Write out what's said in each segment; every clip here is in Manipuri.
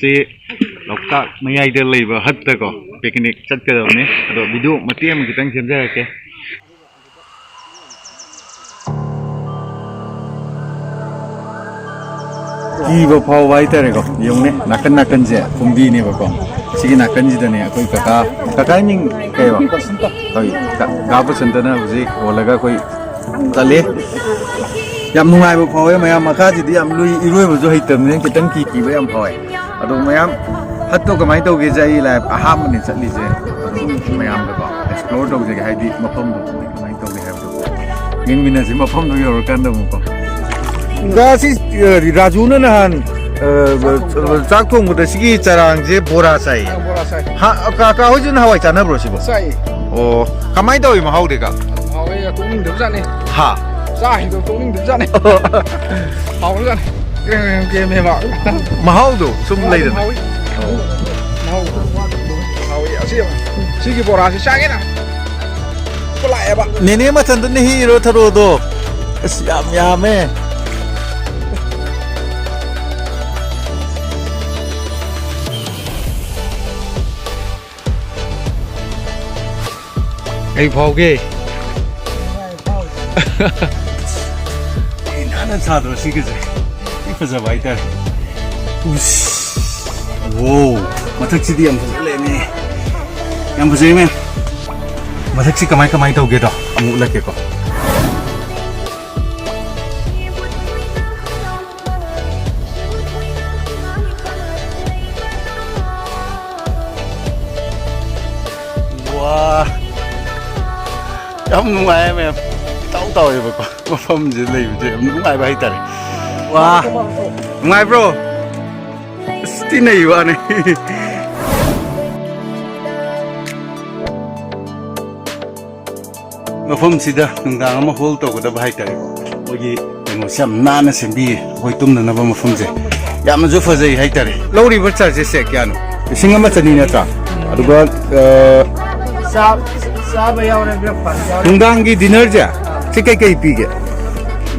ꯉꯁꯤ ꯂꯣꯛꯇꯥꯛ ꯃꯌꯥꯏꯗ ꯂꯩꯕ ꯍꯠꯇꯀꯣ ꯄꯤꯛꯅꯤꯛ ꯆꯠꯀꯗꯕꯅꯤ ꯑꯗꯣ ꯚꯤꯗꯤꯑꯣ ꯃꯇꯦꯛ ꯑꯃ ꯈꯤꯇꯪ ꯁꯦꯝꯖꯔꯛꯀꯦ ꯀꯤꯕ ꯐꯥꯎꯕ ꯍꯥꯏꯇꯥꯔꯦꯀꯣ ꯌꯦꯡꯉꯨꯅꯦ ꯅꯥꯀꯟ ꯅꯥꯀꯟꯁꯦ ꯐꯨꯝꯗꯤꯅꯦꯕꯀꯣ ꯁꯤꯒꯤ ꯅꯥꯀꯟꯁꯤꯗꯅꯦ ꯑꯩꯈꯣꯏ ꯀꯀꯥ ꯃꯤꯡ ꯀꯩꯕ ꯍꯣꯏ ꯀꯀꯥ ꯕꯁꯟꯇꯅ ꯍꯧꯖꯤꯛ ꯍꯣꯜꯂꯒ ꯑꯩꯈꯣꯏ ꯆꯠꯂꯤ ꯌꯥꯝ ꯅꯨꯡꯉꯥꯏꯕ ꯐꯥꯎꯋꯦ ꯃꯌꯥꯝ ꯃꯈꯥꯁꯤꯗꯤ ꯌꯥꯝ ꯂꯨꯏ ꯏꯔꯣꯏꯕꯁꯨ ꯍꯩꯇꯕꯅꯤꯅ ꯈꯤꯇꯪ ꯀꯤꯕ ꯌꯥꯝ ꯐꯥꯎꯋꯦ ꯑꯗꯣ ꯃꯌꯥꯝ ꯍꯠꯇꯣ ꯀꯃꯥꯏꯅ ꯇꯧꯒꯦꯁꯦ ꯑꯩ ꯑꯍꯥꯟꯕꯅꯦ ꯆꯠꯂꯤꯁꯦ ꯑꯗꯨꯝ ꯃꯌꯥꯝꯗꯀꯣ ꯑꯦꯛꯁꯄ꯭ꯂꯣꯔ ꯇꯧꯖꯒꯦ ꯍꯥꯏꯗꯤ ꯃꯐꯝꯗꯣ ꯀꯃꯥꯏꯅ ꯇꯧꯒꯦ ꯍꯥꯏꯕꯗꯣ ꯌꯦꯡꯃꯤꯟꯅꯁꯤ ꯃꯐꯝꯗꯣ ꯌꯧꯔꯀꯥꯟꯗ ꯑꯃꯨꯛꯀꯣ ꯁꯤ ꯔꯥꯖꯨꯅ ꯅꯍꯥꯟ ꯆꯥꯛ ꯊꯣꯡꯕꯗ ꯁꯤꯒꯤ ꯆꯔꯥꯡꯁꯦ ꯕꯣꯔꯥ ꯆꯥꯏꯌꯦ ꯀꯀꯥ ꯍꯣꯏꯁꯨ ꯅꯍꯥꯟꯋꯥꯏ ꯆꯥꯅꯕ꯭ꯔꯣ ꯁꯤꯕꯣ ꯆꯥꯏ ꯑꯣ ꯀꯃꯥꯏꯅ ꯇꯧꯋꯤ ꯃꯍꯥꯎꯗꯤꯒ ꯍꯥꯎꯋꯦ ꯇꯣꯛꯅꯤꯡꯗꯕꯖꯥꯠꯅꯤ ꯍꯥ ꯆꯥꯈꯤꯗꯣ ꯇꯣꯛꯅꯤꯡꯗꯕꯖꯥꯠꯅꯤ ꯍꯥꯎꯔꯖꯥꯠꯅꯤ ꯀꯦꯝꯃꯦꯕ ꯃꯍꯥꯎꯗꯣ ꯁꯨꯝ ꯂꯩꯗꯅ ꯍꯥꯎꯋꯤ ꯁꯤꯒꯤ ꯕꯣꯔꯥꯁꯤ ꯆꯥꯒꯦꯅ ꯂꯥꯛꯑꯦꯕ ꯅꯦꯅꯦ ꯃꯊꯟꯇꯅ ꯍꯤꯔꯣ ꯊꯔꯣꯗꯣ ꯑꯁ ꯌꯥꯝ ꯌꯥꯝꯃꯦ ꯀꯩ ꯐꯥꯎꯒꯦ ꯅꯥꯟꯅ ꯁꯥꯗ꯭ꯔꯣ ꯁꯤꯒꯤꯁꯦ ꯁꯤ ꯐꯖꯕ ꯍꯥꯏꯇꯥꯔꯦ ꯋꯣ ꯃꯊꯛꯁꯤꯗꯤ ꯌꯥꯝ ꯐꯖꯂꯦꯅꯦ ꯌꯥꯝ ꯐꯖꯩ ꯃꯦꯝ ꯃꯊꯛꯁꯤ ꯀꯃꯥꯏ ꯇꯧꯒꯦꯗꯣ ꯑꯃꯨꯛ ꯎꯠꯂꯛꯀꯦꯀꯣ ꯋꯥ ꯌꯥꯝ ꯅꯨꯡꯉꯥꯏꯌꯦ ꯃꯦꯝ ꯇꯧꯋꯦꯕꯀꯣ ꯃꯐꯝꯁꯦ ꯂꯩꯕꯁꯦ ꯌꯥꯝ ꯅꯨꯡꯉꯥꯏꯕ ꯍꯥꯏꯇꯥꯔꯦ ꯋꯥ ꯅꯨꯡꯉꯥꯏꯕ꯭ꯔꯣ ꯑꯁ ꯇꯤꯟꯅꯩ ꯋꯥꯅꯤ ꯃꯐꯝꯁꯤꯗ ꯅꯨꯡꯗꯥꯡ ꯑꯃ ꯍꯣꯜ ꯇꯧꯒꯗꯕ ꯍꯥꯏꯇꯥꯔꯦꯀꯣ ꯑꯩꯈꯣꯏꯒꯤ ꯀꯩꯅꯣꯁꯦ ꯌꯥꯝ ꯅꯥꯟꯅ ꯁꯦꯝꯕꯤꯌꯦ ꯑꯩꯈꯣꯏ ꯇꯨꯝꯅꯅꯕ ꯃꯐꯝꯁꯦ ꯌꯥꯝꯅꯁꯨ ꯐꯖꯩ ꯍꯥꯏꯇꯥꯔꯦ ꯂꯧꯔꯤꯕ ꯆꯥꯔꯖꯦꯁꯁꯦ ꯀꯌꯥꯅꯣ 1,100 ꯅꯠꯇ꯭ꯔꯥ ꯑꯗꯨꯒ ꯆꯥꯕ ꯌꯥꯎꯔꯦ ꯕ꯭ꯔꯦꯛꯐꯥꯁ ꯌꯥꯎꯔꯦ ꯅꯨꯡꯗꯥꯡꯒꯤ ꯗꯤꯅꯔꯁꯦ ꯁꯤ ꯀꯩ ꯄꯤꯒꯦ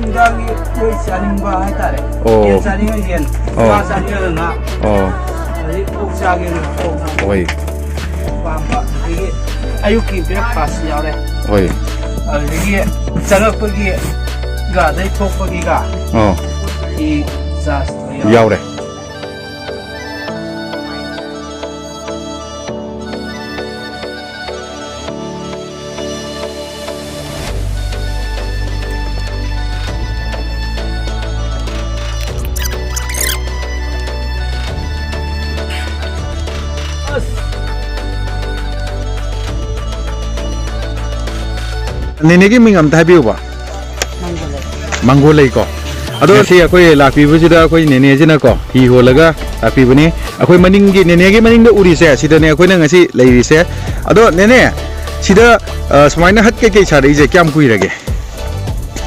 ꯅꯨꯡꯗꯥꯡꯒꯤ ꯃꯣꯏ ꯆꯥꯅꯤꯡꯕ ꯍꯥꯏꯇꯥꯔꯦ ꯑꯣ ꯌꯦꯟ ꯆꯥꯅꯤꯡꯉ ꯌꯦꯟ ꯉꯥ ꯆꯥꯅꯤꯡꯉꯒ ꯉꯥ ꯑꯣ ꯑꯗꯩ ꯑꯣꯛ ꯆꯥꯒꯦꯅ ꯑꯣꯛ ꯍꯣꯏ ꯄꯥꯝꯕ ꯑꯗꯒꯤ ꯑꯌꯨꯛꯀꯤ ꯕ꯭ꯔꯦꯛꯐꯥꯁ ꯌꯥꯎꯔꯦ ꯍꯣꯏ ꯑꯗꯨꯗꯒꯤ ꯆꯪꯉꯛꯄꯒꯤ ꯑꯗꯩ ꯊꯣꯛꯄꯒꯤꯒ 이 ꯆꯥꯔꯖ ꯌꯥꯎꯔꯦ ꯅꯦꯅꯦꯒꯤ ꯃꯤꯡ ꯑꯝꯇ ꯍꯥꯏꯕꯤꯌꯨꯕ ꯃꯪꯒꯣꯂꯩꯀꯣ ꯑꯗꯣ ꯁꯤ ꯑꯩꯈꯣꯏ ꯂꯥꯛꯄꯤꯕꯁꯤꯗ ꯑꯩꯈꯣꯏ ꯅꯦꯅꯦꯁꯤꯅꯀꯣ ꯍꯤ ꯍꯣꯜꯂꯒ ꯂꯥꯛꯄꯤꯕꯅꯤ ꯑꯩꯈꯣꯏ ꯃꯅꯤꯡꯒꯤ ꯅꯦꯅꯦꯒꯤ ꯃꯅꯤꯡꯗ ꯎꯔꯤꯁꯦ ꯁꯤꯗꯅꯦ ꯑꯩꯈꯣꯏꯅ ꯉꯁꯤ ꯂꯩꯔꯤꯁꯦ ꯑꯗꯣ ꯅꯦꯅꯦ ꯁꯤꯗ ꯁꯨꯃꯥꯏꯅ ꯍꯠ ꯀꯩꯀꯩ ꯁꯥꯔꯛꯏꯁꯦ ꯀꯌꯥꯝ ꯀꯨꯏꯔꯒꯦ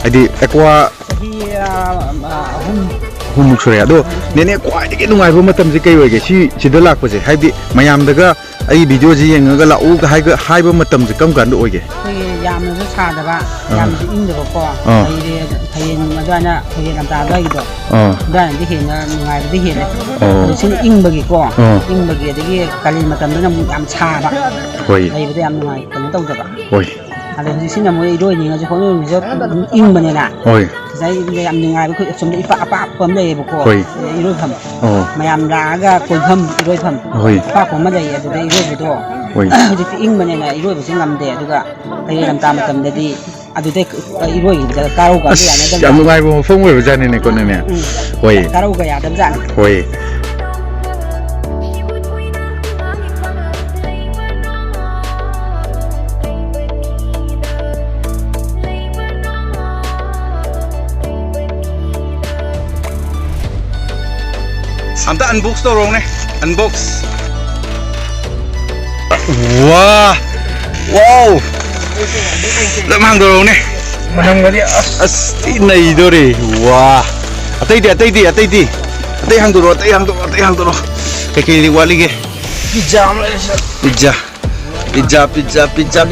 ꯍꯥꯏꯗꯤ ꯑꯦꯛꯋꯥ ꯑꯍꯨꯝꯃꯨꯛ ꯁꯨꯔꯦ ꯑꯗꯣ ꯅꯦꯅꯦ ꯈ꯭ꯋꯥꯏꯗꯒꯤ ꯅꯨꯡꯉꯥꯏꯕ ꯃꯇꯝꯁꯦ ꯀꯩ ꯑꯣꯏꯒꯦ ꯁꯤꯗ ꯂꯥꯛꯄꯁꯦ ꯍꯥꯏꯕꯗꯤ ꯃꯌꯥꯝꯗꯒ ꯑꯩ ꯚꯤꯗꯤꯑꯣꯁꯤ ꯌꯦꯡꯉꯒ ꯂꯥꯛꯎꯒ ꯍꯥꯏꯕ ꯃꯇꯝꯁꯦ ꯀꯔꯝ ꯀꯥꯟꯗ ꯑꯣꯏꯒꯦ ꯑꯩꯈꯣꯏꯒꯤ ꯌꯥꯝꯅꯁꯨ ꯁꯥꯗꯕ ꯌꯥꯝꯅꯁꯨ ꯏꯪꯗꯕꯀꯣ ꯐꯌꯦꯟ ꯑꯗꯨꯃꯥꯏꯅ ꯐꯌꯦꯟ ꯂꯝꯇꯥ ꯑꯗꯨꯋꯥꯏꯒꯤꯗꯣ ꯑꯗꯨꯋꯥꯏꯅꯗꯤ ꯍꯦꯟꯅ ꯅꯨꯡꯉꯥꯏꯕꯗꯤ ꯍꯦꯜꯂꯦ ꯑꯗꯣ ꯁꯤꯅ ꯏꯪꯕꯒꯤꯀꯣ ꯏꯪꯕꯒꯤ ꯑꯗꯒꯤ ꯀꯥꯂꯦꯟ ꯃꯇꯝꯗꯅ ꯑꯃꯨꯛ ꯌꯥꯝ ꯁꯥꯕ ꯂꯩꯕꯗ ꯌام ꯅꯨꯡꯉꯥꯏ ꯀꯩꯅꯣ ꯇꯧꯗꯕ ꯑꯗꯣ ꯍꯧꯖꯤꯛꯁꯤꯅ ꯑꯃꯨꯛ ꯏꯔꯣꯏꯅꯤꯡꯉꯁꯨ ꯈꯣꯠꯅꯤꯡꯉꯁꯨ ꯑꯗꯨꯝ ꯏꯪꯕꯅꯤꯅ ꯉꯁꯥꯏ ꯌꯥꯝ ꯅꯨꯡꯉꯥꯏꯕ ꯑꯩꯈꯣꯏ ꯑꯁꯣꯝꯗ ꯑꯄꯥꯛꯄ ꯑꯃ ꯂꯩꯌꯦꯕꯀꯣ ꯏꯔꯣꯏꯐꯝ ꯃꯌꯥꯝ ꯂꯥꯛꯑꯒ ꯀꯣꯏꯐꯝ ꯏꯔꯣꯏꯐꯝ ꯑꯄꯥꯛꯄ ꯑꯃ ꯂꯩꯌꯦ ꯑꯗꯨꯗ ꯏꯔꯣꯏꯕꯗꯣ ꯍꯧꯖꯤꯛꯇꯤ ꯏꯪꯕꯅꯤꯅ ꯏꯔꯣꯏꯕꯁꯨ ꯉꯝꯗꯦ ꯑꯗꯨꯒ ꯐꯌꯦꯟ ꯂꯝꯇꯥ ꯃꯇꯝꯗꯗꯤ ꯑꯗꯨꯗꯩ ꯏꯔꯣꯏꯕꯗ ꯀꯥꯔꯧꯒ ꯌꯥꯅꯗꯕ ꯌꯥꯝ ꯅꯨꯡꯉꯥꯏꯕ ꯃꯐꯝ ꯑꯣꯏꯕꯖꯥꯠꯅꯤꯅꯦꯀꯣ ꯅꯦꯅꯦ ꯍꯣꯏ ꯀꯥꯔꯧꯒ ꯌꯥꯗꯕꯖꯥꯠꯅꯤ ꯍꯣꯏ ꯑꯝꯇ ꯑꯟꯕꯣꯛꯁ ꯇꯧꯔꯣꯅꯦ ꯑꯟꯕꯣꯛꯁ ꯋꯥꯎ ꯂꯝ ꯍꯥꯡꯗꯣꯔꯛꯎꯅꯦ ꯃꯅꯝꯒꯗꯤ ꯑꯁ ꯊꯤ ꯅꯩꯗꯣꯔꯦ ꯋꯥ ꯑꯇꯩꯗꯤ ꯑꯇꯩ ꯍꯥꯡꯗꯣꯔꯛꯑꯣ ꯀꯩꯀꯩꯗꯤ ꯋꯥꯠꯂꯤꯒꯦ ꯄꯤꯖꯥ ꯑꯃ ꯂꯩꯔꯦ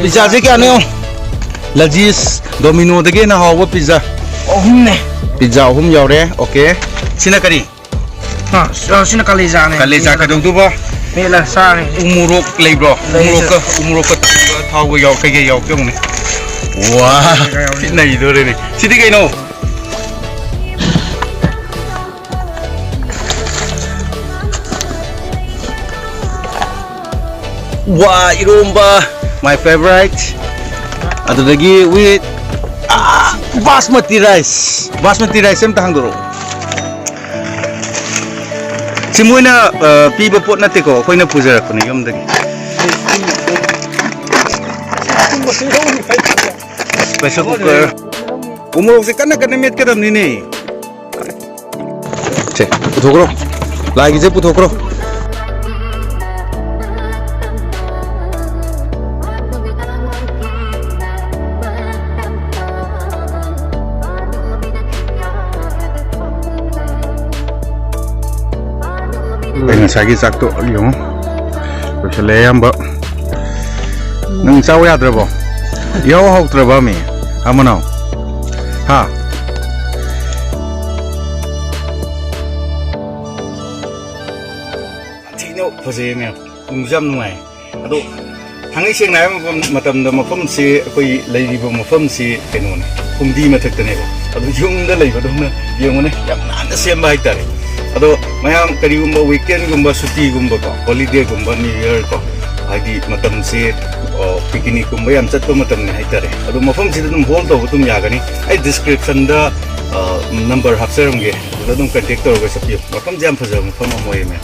ꯄꯤꯖꯥꯁꯦ ꯀꯌꯥꯅꯣ ꯂꯖꯤꯁ ꯗꯣꯃꯤꯅꯣꯗꯒꯤ ꯍꯦꯟꯅ ꯍꯥꯎꯕ ꯄꯤꯖꯥ ꯑꯍꯨꯝꯅꯦ ꯄꯤꯖꯥ 3 ꯌꯥꯎꯔꯦ ꯑꯣꯀꯦ ꯁꯤꯅ ꯀꯔꯤ Sino kalija ne? Kali sa kadong tuba. Mela sa ne. Umurok labro. Umurok thau ga yaw kai yaw kyong ne. Wow. Nai do re ne. Sidi kai no. Wow, iromba, my favorite. Adudagi with basmati rice. Basmati rice em tahang duro. Simuina piba pot na teko, koi na puja ko ni yom dagi. Pressure cooker. Umurok se kana met kadam ni ne. Che, puthokro. Lagi je puthokro. Dengan sagi sak tu yung Terusamba Nang sawo ya drabo Yaw hok drabo mi Amanao Ha Tino Pasi mi Jam nungai Ado Hangi sing na matam da mafam si koi lady ba mafam si kenon kumdi matak tane ko ado yung da lay ba do na yung ne yam na sem ba itare ado mayam kari gumba weekend gumba suti gumba ko holiday gumba new year ko adi matam si picnic gumba yam chat ko matam ne itare ado mafam si dum hold do tum ya gani ai description da number hapserum ge dum contact tor ga sapi mafam jam phaja mafam moy me